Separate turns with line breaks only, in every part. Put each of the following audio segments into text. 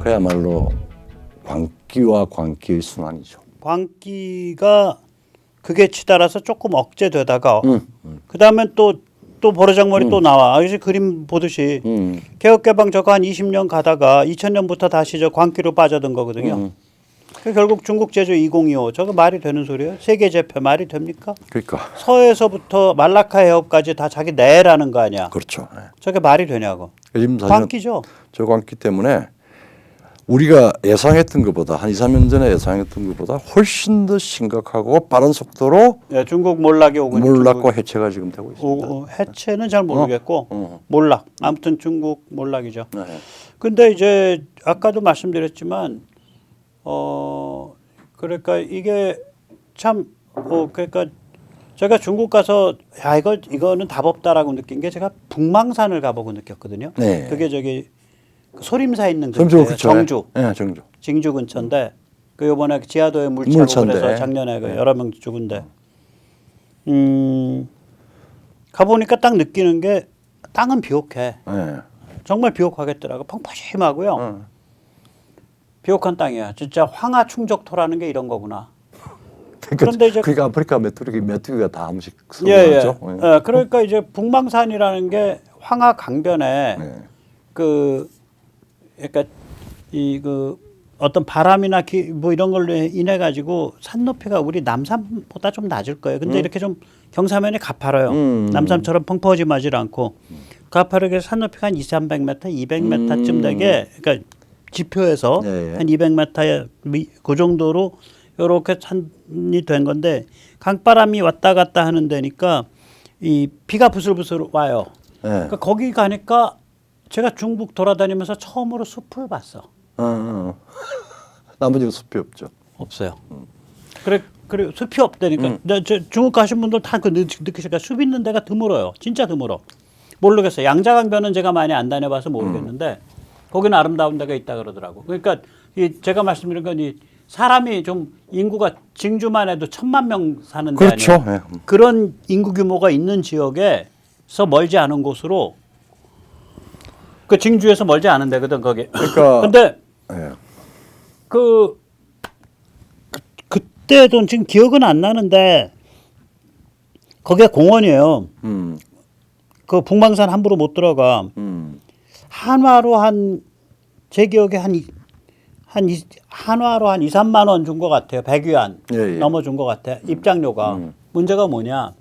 그야말로 광기와 광기의 순환이죠.
광기가 그게 치달아서 조금 억제되다가 그다음에 또 버르장머리 또 나와. 여기서 그림 보듯이 개혁개방 저거 한 20년 가다가 2000년부터 다시 저 광기로 빠져든 거거든요. 그 결국 중국 제조 2025 저거 말이 되는 소리예요? 세계 제패 말이 됩니까?
그러니까
서해에서부터 말라카 해협까지 다 자기 내라는 거 아니야?
그렇죠. 네.
저게 말이 되냐고.
지금
광기죠.
저 광기 때문에 우리가 예상했던 것보다 한 2, 3년 전에 예상했던 것보다 훨씬 더 심각하고 빠른 속도로
네, 중국 몰락이 오고
몰락과 해체가 지금 되고 있습니다.
해체는 잘 모르겠고 몰락. 아무튼 중국 몰락이죠.
네.
근데 이제 아까도 말씀드렸지만 그러니까 이게 참 그러니까 제가 중국 가서 야 이거는 답 없다라고 느낀 게 제가 북망산을 가보고 느꼈거든요.
네.
그게 저기 소림사 있는
정주
근처예요. 정주.
네, 정주.
징주 근처인데 그 이번에 지하도에 물 차고 그래서 작년에 그 여러 명 죽은데 가보니까 딱 느끼는 게 땅은 비옥해.
네.
정말 비옥하겠더라고. 펑퍼짐하고요. 비옥한 땅이야. 진짜 황하 충적토라는 게 이런 거구나.
그런데 이제 그러니까 아프리카 메뚜기가 다 한 번씩
예. 그러니까 이제 북망산이라는 게 황하 강변에 그러니까 그 어떤 바람이나 뭐 이런 걸로 인해 가지고 산 높이가 우리 남산보다 좀 낮을 거예요. 근데 이렇게 좀 경사면이 가파라요. 남산처럼 펑퍼짐하지 않고 가파르게 산 높이가 한 200~300m, 200m쯤 되게 그러니까 지표에서 한 200m 그 정도로 이렇게 산이 된 건데 강바람이 왔다 갔다 하는 데니까 이 비가 부슬부슬 와요. 그러니까 거기 가니까 제가 중국 돌아다니면서 처음으로 숲을 봤어.
나머지는 숲이 없죠.
없어요. 그래 숲이 없다니까. 중국 가신 분들 다 그 느끼실까 숲 있는 데가 드물어요. 진짜 드물어. 모르겠어요. 양자강변은 제가 많이 안 다녀봐서 모르겠는데 거기는 아름다운 데가 있다 그러더라고. 그러니까 제가 말씀드린 건 이 사람이 좀 인구가 징주만 해도 1000만 명 사는 데
그렇죠.
아니에요. 그런 인구 규모가 있는 지역에서 멀지 않은 곳으로 그 징주에서 멀지 않은 데거든 거기.
그러니까
근데 그때도 지금 기억은 안 나는데 거기가 공원이에요. 그 북망산 함부로 못 들어가. 한화로 제 기억에 한화로 한 2, 3만 원 준 것 같아요. 100위안 넘어준 것 같아. 입장료가. 문제가 뭐냐.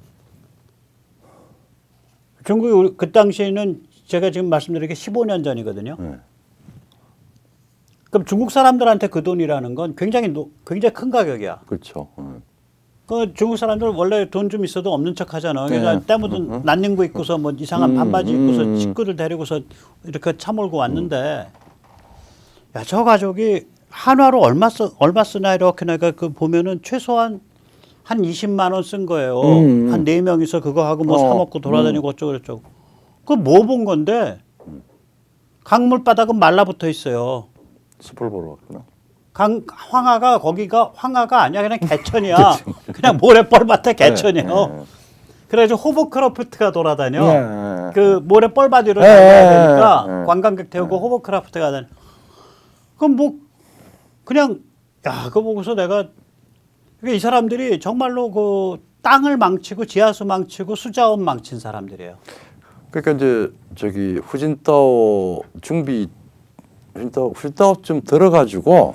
중국이 그 당시에는 제가 지금 말씀드린 게 15년 전이거든요. 그럼 중국 사람들한테 그 돈이라는 건 굉장히 큰 가격이야.
그렇죠.
그 중국 사람들 원래 돈 좀 있어도 없는 척 하잖아. 그러니까 때 묻은 난닝구 입고서 뭐 이상한 반바지 입고서 식구들 데리고서 이렇게 차 몰고 왔는데 야, 저 가족이 한화로 얼마 쓰나 이렇게 내가 그 보면은 최소한 한 20만 원 쓴 거예요. 한 4명이서 그거 하고 뭐 사 먹고 돌아다니고 어쩌고. 그 뭐 본 건데 강물 바닥은 말라붙어 있어요.
숲을 보러 왔구나.
황하가 거기가 황하가 아니야. 그냥 개천이야. 그냥 모래뻘밭에 개천이에요. 그래가지고 호버크라프트가 돌아다녀. 그 모래뻘밭 위로 다녀야 되니까 관광객 태우고 호버크라프트가 다녀. 그럼 뭐 그냥 야 그거 보고서 내가 이 사람들이 정말로 그 땅을 망치고 지하수 망치고 수자원 망친 사람들이에요.
그러니까 이제 저기 후진타오 후진타오쯤 들어가지고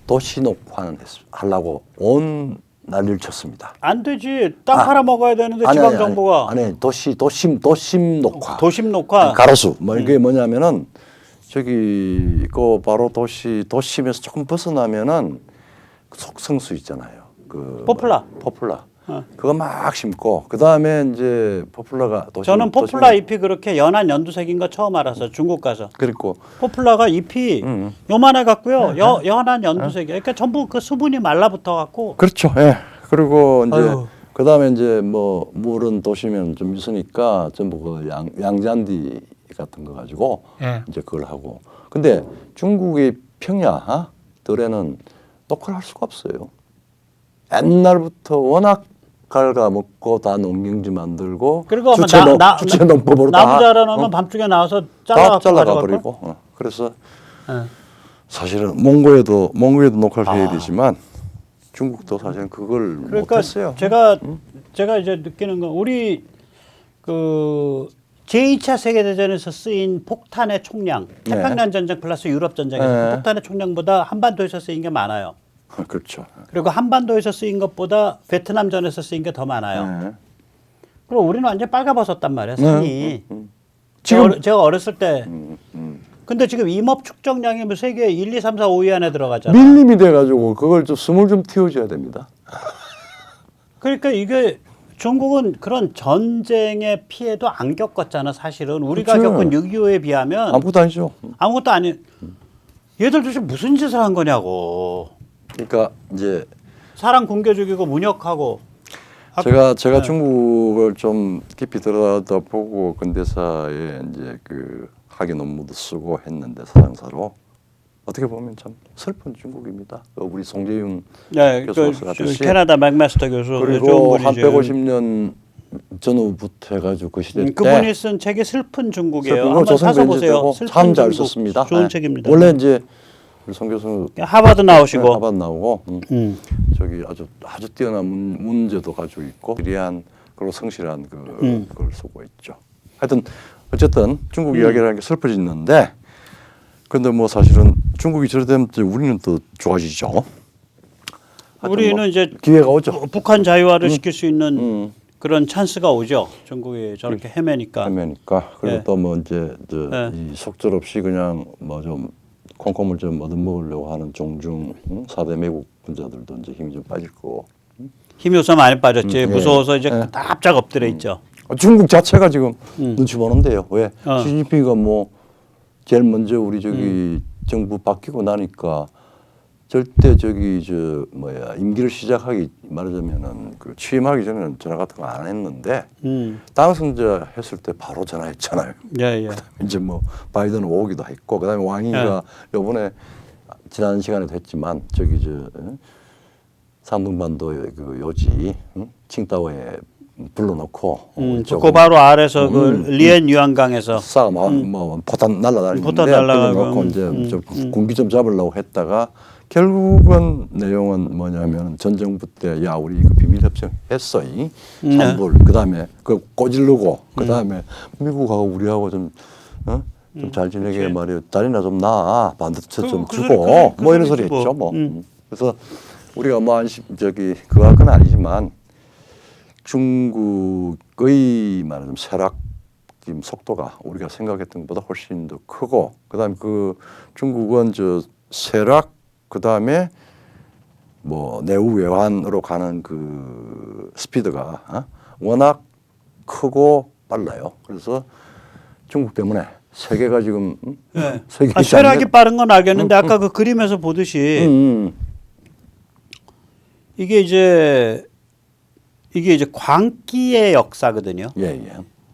도시 녹화는 하려고 온 난리를 쳤습니다.
안 되지. 땅 팔아 먹어야 되는데 지방 정부가.
아니 도심 녹화.
도심 녹화.
가로수. 뭐 이게 뭐냐면은 저기 그 바로 도심에서 조금 벗어나면은 속성수 있잖아요. 그
포플라.
그거 막 심고 그 다음에 이제 포플라가
저는 포플라 잎이 그렇게 연한 연두색인 거 처음 알았어요. 중국 가서.
그리고
포플라가 잎이 요만해 갖고요. 연한 연두색이에요. 그러니까 전부 그 수분이 말라붙어 갖고.
그렇죠. 예. 그리고 이제 그 다음에 이제 뭐 물은 도시면 좀 있으니까 전부 그 양잔디 같은 거 가지고 이제 그걸 하고. 근데 중국의 평야들에는 녹화를 할 수가 없어요. 옛날부터 워낙 갉아먹고 다 농경지 만들고
그리고
주체 농법으로
나무 자라놓으면 밤중에 나와서 잘라가
버리고 그래서 사실은 몽고에도 녹화를 해야 되지만 중국도 사실은 그걸
그러니까
못했어요.
제가 이제 느끼는 건 우리 그 제2차 세계대전에서 쓰인 폭탄의 총량,
네.
태평양 전쟁 플러스 유럽 전쟁에서
네.
그 폭탄의 총량보다 한반도에서 쓰인 게 많아요.
그렇죠.
그리고 한반도에서 쓰인 것보다 베트남전에서 쓰인 게 더 많아요.
네.
그리고 우리는 완전 빨가벗었단 말이에요, 산이.
지금-
제가 어렸을 때. 근데 지금 임업 축적량이 뭐 세계 1, 2, 3, 4, 5위 안에 들어가잖아.
밀림이 돼가지고 그걸 좀 숨을 좀 틔워줘야 됩니다.
그러니까 이게 중국은 그런 전쟁의 피해도 안 겪었잖아, 사실은. 우리가
그렇죠.
겪은 6.25에 비하면
아무것도 아니죠.
아무것도 아니. 얘들 도대체 무슨 짓을 한 거냐고.
그러니까 이제
사람 굶겨 죽이고 문역하고.
제가 중국을 좀 깊이 들여다 보고 근대사에 이제 그 학위 논문도 쓰고 했는데 사장사로 어떻게 보면 참 슬픈 중국입니다. 우리 송재윤
네,
교수 같으시
캐나다 맥마스터 교수 좋은
그리고 한
분이죠.
150년 전후부터 해가지고 그 시대 때
그분이 쓴 책이 슬픈 중국이에요.
슬픈 거
한번 사서
조선변제
보세요.
되고
슬픈
참 잘
중국.
썼습니다.
좋은
네.
책입니다.
원래 이제 우리 송 교수
하버드 나오시고.
하버드 나오고
음.
저기 아주 뛰어난 문제도 가지고 있고 기리한 그리고 성실한 그걸 쓰고 있죠. 하여튼 어쨌든 중국 이야기라는 게 슬퍼지는데 근데 뭐 사실은 중국이 저러되면 우리는 또 좋아지죠. 하여튼
우리는
뭐
이제
기회가 오죠.
북한 자유화를 시킬 수 있는 그런 찬스가 오죠. 중국이 저렇게 헤매니까.
하면니까 그리고
네.
또 뭐 이제
네.
이 속절없이 그냥 뭐 좀 콩콩을 좀 얻어먹으려고 하는 종중 4대 매국 분자들도 이제 힘이 좀 빠질 거고.
힘이 우선 많이 빠졌지.
예.
무서워서 이제
예.
납작 엎드려 있죠.
중국 자체가 지금 눈치 보는데요. 왜?
어.
시진핑이가 뭐 제일 먼저 우리 저기 정부 바뀌고 나니까 절대 저기 저 뭐야 임기를 시작하기 말하자면은 그 취임하기 전에는 전화 같은 거 안 했는데 당선자 했을 때 바로 전화했잖아요.
예, 예.
이제 뭐 바이든 오기도 했고 그다음에 왕이가 요번에 지난 시간에도 했지만 저기 저 산둥반도의 그 요지 칭다오에 불러놓고
그 바로 아래서 그 리엔 유한강에서
싹 뭐 포탄 날라다니는데
포탄 날라가고,
불러놓고 이제 좀 군기 좀 잡으려고 했다가 결국은 내용은 뭐냐면 전 정부 때 야 우리 이거 비밀 협정 했어 이 산불 그다음에 그 꼬질르고 그다음에 미국하고 우리하고 좀 잘 지내게 말이에요 자리나 좀 놔 반드시 좀
그
주고 뭐 이런 소리
소리지
했죠
뭐.
뭐 그래서 우리가 뭐 안심 저기 그거 건 아니지만 중국의 말하자면 쇠락 지금 속도가 우리가 생각했던 것보다 훨씬 더 크고 그다음에 그 중국은 저 쇠락 그다음에 뭐 내후 외환으로 가는 그 스피드가 워낙 크고 빨라요. 그래서 중국 때문에 세계가 지금
네.
세계
쇠락이 빠른 건 알겠는데 아까 그 그림에서 보듯이 이게 이제 광기의 역사거든요.
예.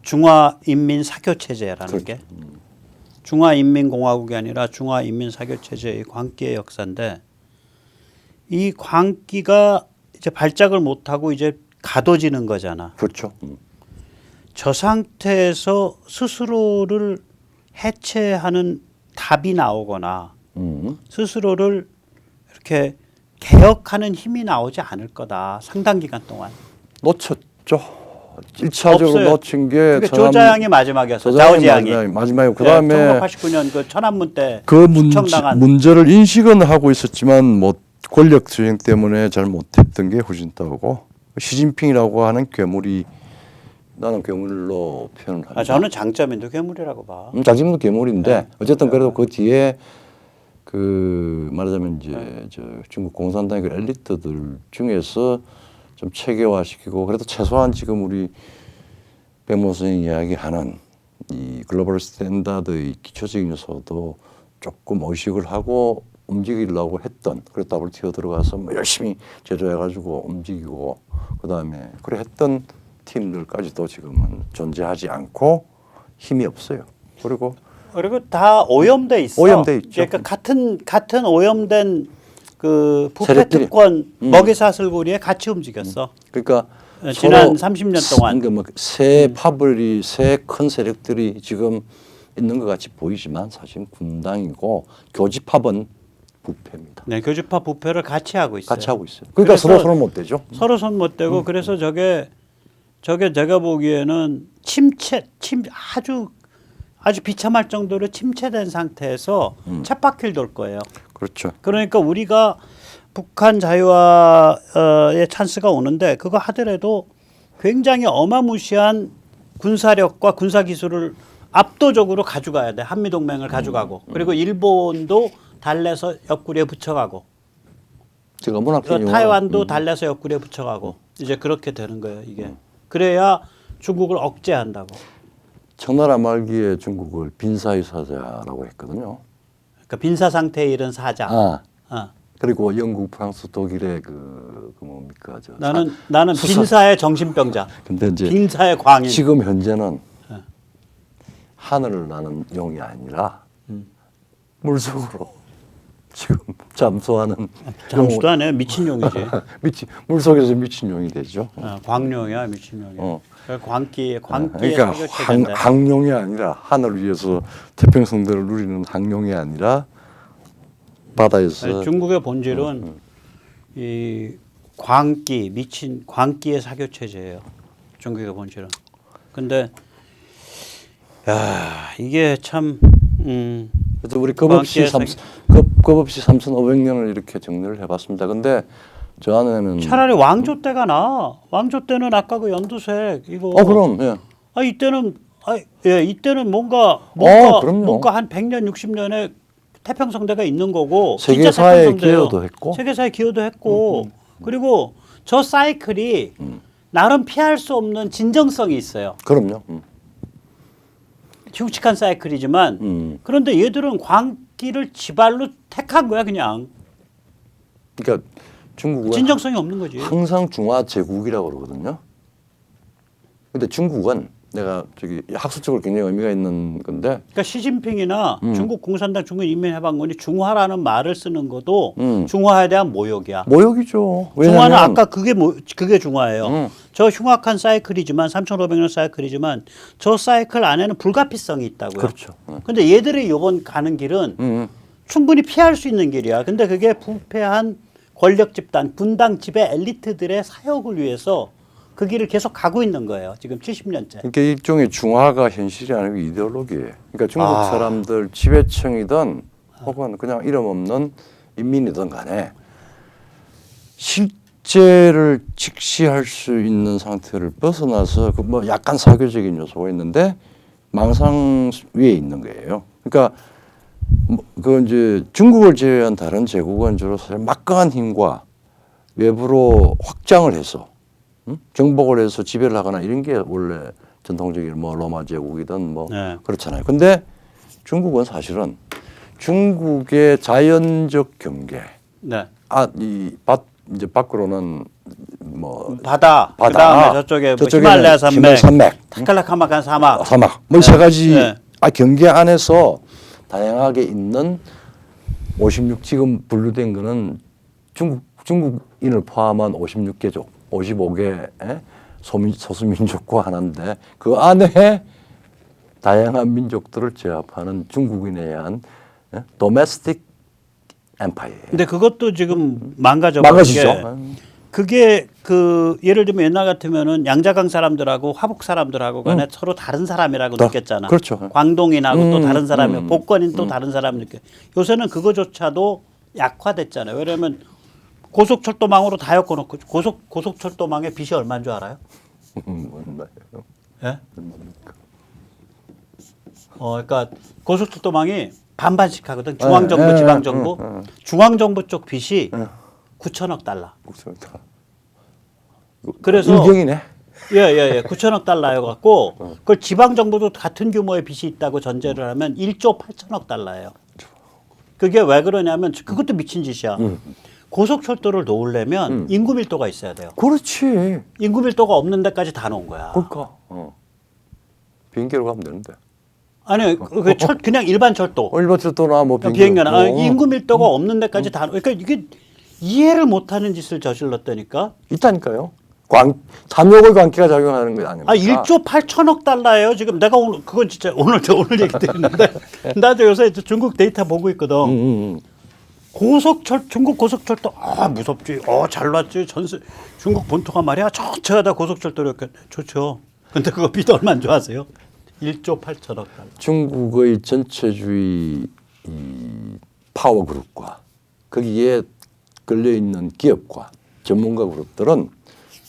중화인민사교체제라는
그렇죠.
게 중화인민공화국이 아니라 중화인민사교체제의 광기의 역사인데 이 광기가 이제 발작을 못하고 이제 가둬지는 거잖아.
그렇죠.
저 상태에서 스스로를 해체하는 답이 나오거나 스스로를 이렇게 개혁하는 힘이 나오지 않을 거다. 상당 기간 동안.
놓쳤죠. 1차적으로
없어요.
놓친 게
그러니까 조자양이 마지막이었어.
조자양이
자오지양이.
마지막이고 그다음에
1989년 그 천안문 때
그
추청당한
문제를 인식은 하고 있었지만 뭐 권력 수행 때문에 잘 못했던 게 후진타오고 시진핑이라고 하는 괴물이 나는 괴물로 표현을 합니다.
저는 장점인데 괴물이라고 봐.
장점도 괴물인데
네.
어쨌든 그래도 그 뒤에 그 말하자면 이제 저 중국 공산당의 그 엘리트들 중에서 좀 체계화시키고 그래도 최소한 지금 우리 백모 선생이 이야기하는 이 글로벌 스탠다드의 기초적인 요소도 조금 의식을 하고 움직이려고 했던 그래서 더블 티어 들어가서 뭐 열심히 제조해가지고 움직이고 그다음에 그래 했던 팀들까지도 지금은 존재하지 않고 힘이 없어요. 그리고
다 오염돼 있어.
오염돼 있죠.
그러니까 같은 오염된 그 부패
세력들이.
특권 먹이사슬고리에 같이 움직였어.
그러니까
지난 30년 동안.
그러니까 뭐새 파벌이 새 큰 세력들이 지금 있는 것 같이 보이지만 사실 군당이고 교집합은 부패입니다.
네, 교주파 부패를 같이 하고 있어요.
같이 하고 있어요. 그러니까
그래서
서로 못 되죠.
서로 손 못 대고 그래서 저게 제가 보기에는 아주 비참할 정도로 침체된 상태에서 쳇바퀴를 돌 거예요.
그렇죠.
그러니까 우리가 북한 자유화의 찬스가 오는데 그거 하더라도 굉장히 어마무시한 군사력과 군사 기술을 압도적으로 가져가야 돼. 한미동맹을 가져가고 그리고 일본도 달래서 옆구리에 붙여가고
제가 문학적인
타이완도 달래서 옆구리에 붙여가고 이제 그렇게 되는 거예요. 이게 그래야 중국을 억제한다고.
청나라 말기에 중국을 빈사의 사자라고 했거든요.
그러니까 빈사 상태에 이른 사자. 어.
그리고 영국, 프랑스, 독일의 그 뭡니까 저
나는 빈사의 정신병자.
근데 이제
빈사의 광인.
지금 현재는 하늘을 나는 용이 아니라 물속으로 지금 잠수하는
잠수도 안 해요. 미친 용이지.
물속에서 미친 용이 되죠.
광룡이야 미친 용이야. 광기의
그러니까
사격체인데.
항용이 아니라 하늘을 위해서 태평성대를 누리는 항용이 아니라 바다에서
중국의 본질은 이 광기 미친 광기의 사교 체제예요. 중국의 본질은. 근데 야 이게 참
그래서 우리 겁없이 3,500년을 이렇게 정리를 해봤습니다. 근데 저 안에는
차라리 왕조 때가 나. 왕조 때는 아까 그 연두색 이거.
그럼 예.
이때는 뭔가 한 100년 60년에 태평성대가 있는 거고
세계사에 기여도 했고
세계사에 기여도 했고 그리고 저 사이클이 나름 피할 수 없는 진정성이 있어요.
그럼요.
흉측한 사이클이지만 그런데 얘들은 광기를 지발로 택한 거야 그냥.
그러니까 중국은
진정성이 없는 거지.
항상 중화 제국이라고 그러거든요. 근데 중국은 내가 저기 학술적으로 굉장히 의미가 있는 건데.
그러니까 시진핑이나 중국 공산당 중국인민해방군이 중화라는 말을 쓰는 것도 중화에 대한 모욕이야.
모욕이죠.
중화는 아까 그게 중화예요. 저 흉악한 사이클이지만 3,500년 사이클이지만 저 사이클 안에는 불가피성이 있다고요.
그렇죠.
근데 얘들이 이번 가는 길은 충분히 피할 수 있는 길이야. 근데 그게 부패한 권력 집단, 분당 지배 엘리트들의 사역을 위해서 그 길을 계속 가고 있는 거예요. 지금 70년째.
그러니까 일종의 중화가 현실이 아니고 이데올로기예요. 그러니까 중국 사람들 지배층이든 혹은 그냥 이름 없는 인민이든 간에 실제를 직시할 수 있는 상태를 벗어나서 그 뭐 약간 사교적인 요소가 있는데 망상 위에 있는 거예요. 그러니까 그 이제 중국을 제외한 다른 제국은 주로 사실 막강한 힘과 외부로 확장을 해서 정복을 해서 지배를 하거나 이런 게 원래 전통적인 뭐 로마 제국이든 뭐 그렇잖아요. 근데 중국은 사실은 중국의 자연적 경계, 이제 밖으로는 뭐
바다. 그다음에 저쪽에 뭐 히말라야 산맥, 타클라카마간 사막
뭐 세 가지 경계 안에서 다양하게 있는 56 지금 분류된 거는 중국인을 포함한 56개족, 55개 소수민족과 하나인데 그 안에 다양한 민족들을 제압하는 중국인에 의한 도메스틱 엠파이어예요.
근데 그것도 지금 망가지죠. 그게 그 예를 들면 옛날 같으면은 양자강 사람들하고 화북 사람들하고 간에 서로 다른 사람이라고 느꼈잖아.
그렇죠.
광동인하고 또 다른 사람이 복권인 또 다른 사람 느껴. 요새는 그거조차도 약화됐잖아요. 왜냐하면 고속철도망으로 다 엮어놓고 고속철도망의 빚이 얼마인 줄 알아요?
얼마예요?
예? 그러니까 고속철도망이 반반씩 하거든. 중앙정부, 지방정부. 중앙정부 쪽 빚이 9천억 달러. 그래서
일경이네.
예. 9천억 달러여갖고 그걸 지방정부도 같은 규모의 빚이 있다고 전제를 하면 1조 8천억 달러예요. 그게 왜 그러냐면 그것도 미친 짓이야. 고속철도를 놓으려면 인구 밀도가 있어야 돼요.
그렇지.
인구 밀도가 없는 데까지 다 놓은 거야.
그러니까 비행기로 가면 되는데.
아니 그냥 일반 철도.
일반 철도나 뭐
비행기나 인구 밀도가 없는 데까지 다. 그러니까 이게 이해를 못하는 짓을 저질렀다니까.
있다니까요. 탐욕의 광기가 작용하는 거 아닙니까?
1조 8천억 달러예요. 지금 내가 오늘 그건 진짜 오늘 얘기 드리는데 나도 요새 중국 데이터 보고 있거든. 중국 고속철도 무섭지. 잘 놨지. 중국 본토가 말이야 전체가 다 고속철도였겠네. 좋죠. 근데 그거 빚 얼마나 좋아하세요? 1조 8천억 달러.
중국의 전체주의 이 파워 그룹과 거기에 걸려 있는 기업과 전문가 그룹들은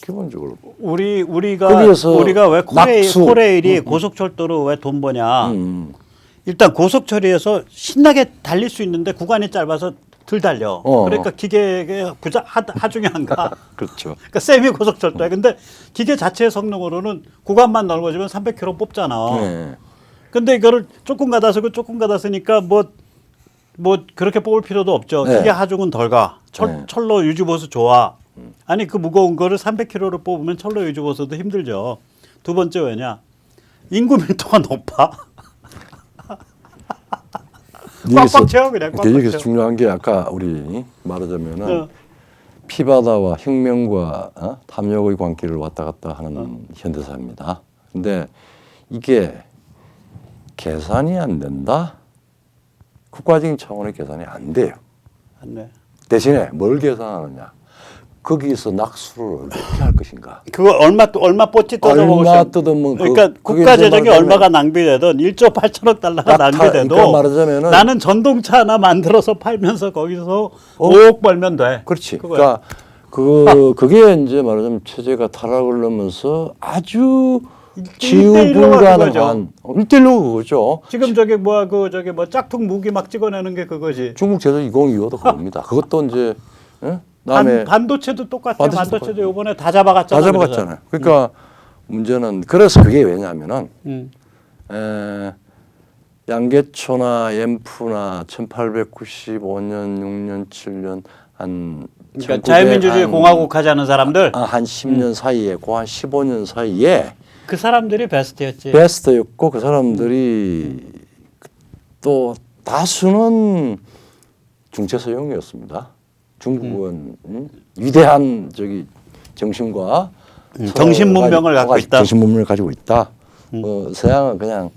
기본적으로
우리가
거기에서
왜
낙수.
코레일이 고속철도로 왜 돈 버냐? 일단 고속철에서 신나게 달릴 수 있는데 구간이 짧아서 덜 달려. 그러니까 기계의 하중이 안 가.
그렇죠.
그러니까 세미 고속철도야. 근데 기계 자체의 성능으로는 구간만 넓어지면 300km 뽑잖아.
네.
근데 이거를 조금 가다 쓰고 조금 가다 쓰니까 뭐 그렇게 뽑을 필요도 없죠.
네.
기계 하중은 덜 가. 철로 유지보수 좋아. 아니 그 무거운 거를 300km로 뽑으면 철로 유지보수도 힘들죠. 두 번째 왜냐? 인구 밀도가 높아. 꽉꽉 채워 그냥 꽉꽉
여기서
채워.
중요한 게 아까 우리 말하자면은 피바다와 혁명과 탐욕의 광기를 왔다 갔다 하는 현대사입니다. 근데 이게 계산이 안 된다? 국가적인 차원의 계산이 안 돼요.
안 돼.
대신에 뭘 계산하느냐? 거기서 낙수를 어떻게 할 것인가?
그거 얼마 뽀찌 뜯어먹을
얼마 뜯으면
그러니까
그게
국가
이제
재정이
말하자면
얼마가 낭비되든 1조 8천억 달러가 낭비돼도
그러니까 말하자면은
나는 전동차 하나 만들어서 팔면서 거기서 5억 벌면 돼.
그렇지.
그거야.
그러니까 그게 이제 말하자면 체제가 타락을 넘어서 아주 지우
일대일로 가는
불가능한 1대1로 그거죠.
지금 짝퉁 무기 막 찍어내는 게 그거지.
중국 제조 2025도 그겁니다. 그것도 이제 다음에
반도체도 똑같아요.
반도체도
반도체도 이번에 다 잡아갔잖아요.
다 잡아갔잖아요. 그러니까 문제는 그래서 그게 왜냐하면은 양계초나 엠프나 1895년, 6년, 7년 한
그러니까 자유민주주의 공화국 하자는 사람들
한 10년 사이에 그 한 15년 사이에
그 사람들이 베스트였지.
베스트였고 그 사람들이 또 다수는 중체서용이었습니다. 중국은 위대한 정신과
정신 문명을 갖고 있다.
정신 문명을 가지고 있다. 서양은 그냥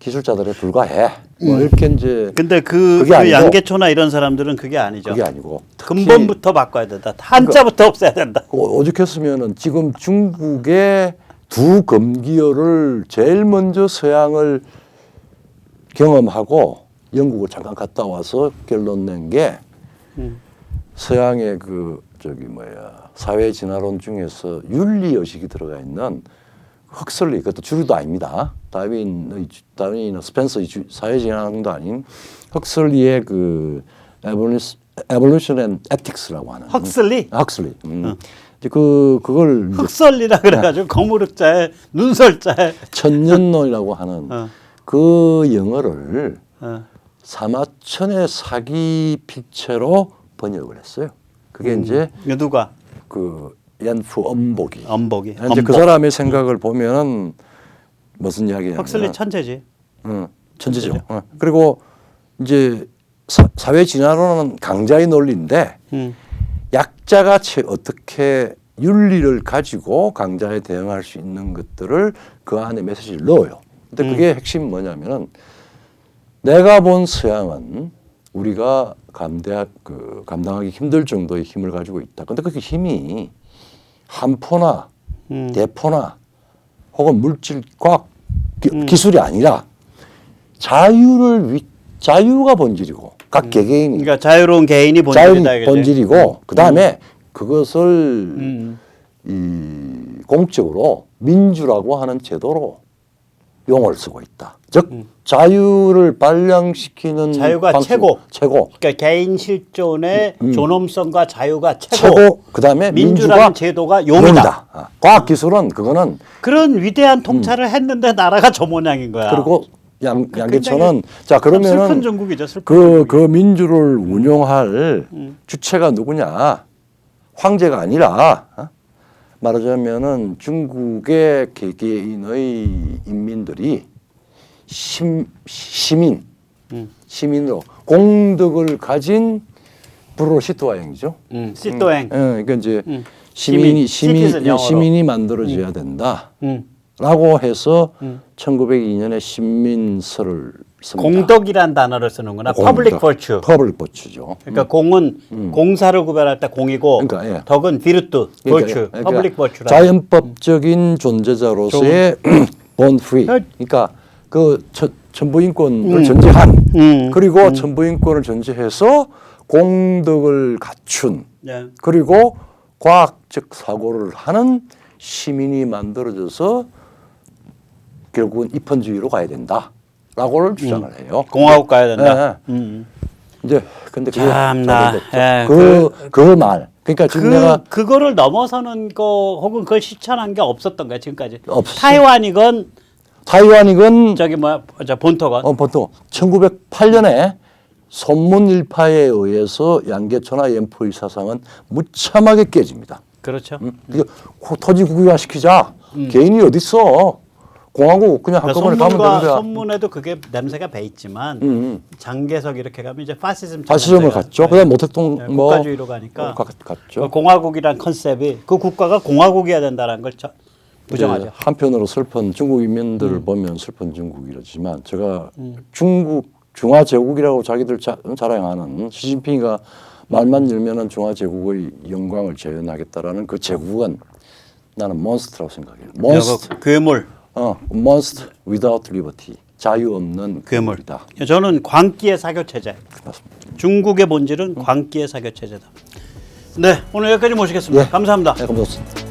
기술자들에 불과해. 이렇게 이제
근데
그게
그
아니고,
양계초나 이런 사람들은 그게 아니죠.
그게 아니고
근본부터 바꿔야 된다. 한자부터 없애야 된다.
오죽했으면은 지금 중국의 두 검기어를 제일 먼저 서양을 경험하고 영국을 잠깐 갔다 와서 결론 낸 게 서양의 사회 진화론 중에서 윤리 의식이 들어가 있는 헉슬리, 그것도 주류도 아닙니다. 다윈이나 스펜서의 사회 진화론도 아닌 헉슬리의 Evolution and Ethics라고 하는
헉슬리?
헉슬리. 그걸
흑설리라 그래가지고 거무륵자에 눈설자에
천년론이라고 하는 그 영어를 사마천의 사기 필체로 번역을 했어요. 그게 이제
누가?
그 얀프 엄복이.
엄복이.
이제 그 사람의 생각을 보면은 무슨 이야기냐면
헉슬리 천재지.
천재죠. 그리고 이제 사회 진화론은 강자의 논리인데 약자가 어떻게 윤리를 가지고 강자에 대응할 수 있는 것들을 그 안에 메시지를 넣어요. 근데 그게 핵심이 뭐냐면은 내가 본 서양은 우리가 감당하기 힘들 정도의 힘을 가지고 있다. 근데 그 힘이 한포나 대포나 혹은 물질 과학 기술이 아니라 자유가 본질이고 각 개개인이
그러니까 자유로운 개인이 본질이다.
본질이고 그다음에 그것을 공적으로 민주라고 하는 제도로 용어를 쓰고 있다. 즉 자유를 발양시키는
자유가
방식,
최고. 그러니까 개인 실존의 존엄성과 자유가 최고.
그다음에
민주라는 제도가 용이다.
과학 기술은 그거는
그런 위대한 통찰을 했는데 나라가 저 모양인 거야.
그리고 양계천은 자 그러면은
슬픈 종국이죠. 슬픈
그 민주를 운영할 주체가 누구냐? 황제가 아니라 말하자면은 중국의 개개인의 인민들이 시민으로 공덕을 가진 불어 시토아행이죠.
시토행.
그러니까 이제 시민이 만들어져야 된다. 라고 해서 1902년에
공덕이란 단어를 쓰는구나. 퍼블릭 버추.
퍼블릭 버추죠.
그러니까 공은 공사를 구별할 때 공이고
그러니까, 예.
덕은 비르투, 버추, 퍼블릭 버추라.
자연법적인 존재자로서의 born free. 그러니까 그 천부인권을 전제한 그리고 천부인권을 전제해서 공덕을 갖춘
네.
그리고 과학적 사고를 하는 시민이 만들어져서 결국은 입헌주의로 가야 된다라고를 주장을 해요.
공화국 가야 된다.
이제 근데 그게
참나. 예,
그 말. 그러니까 지금 내가
그거를 넘어서는 거 혹은 그걸 실천한 게 없었던 거야 지금까지.
없어.
타이완이건
타이완이건
본토건.
보통 1908년에 손문 일파에 의해서 양계초나 연포의 사상은 무참하게 깨집니다.
그렇죠.
이거 토지 국유화 시키자. 개인이 어디 있어? 공화국 그냥 한꺼번에 가면 되는 거야.
선문에도 그게 냄새가 배 있지만 장개석 이렇게 가면 이제
파시즘을 갔죠. 그다음 모택동
네,
뭐
국가주의로 가니까
갔죠.
그 공화국이란 컨셉이 그 국가가 공화국이어야 된다는 걸 부정하죠.
한편으로 슬픈 중국 인민들을 보면 슬픈 중국이라지만 제가 중국 중화 제국이라고 자기들 자랑하는 시진핑이가 말만 열면은 중화 제국의 영광을 재현하겠다라는 그 제국은 나는 몬스터라고 생각해요. 몬스터.
괴물.
monster without liberty. 자유 없는
괴물.
괴물이다.
저는 광기의 사교 체제.
맞습니다.
중국의 본질은 광기의 사교 체제다. 네, 오늘 여기까지 모시겠습니다.
예.
감사합니다.
네, 감사합니다.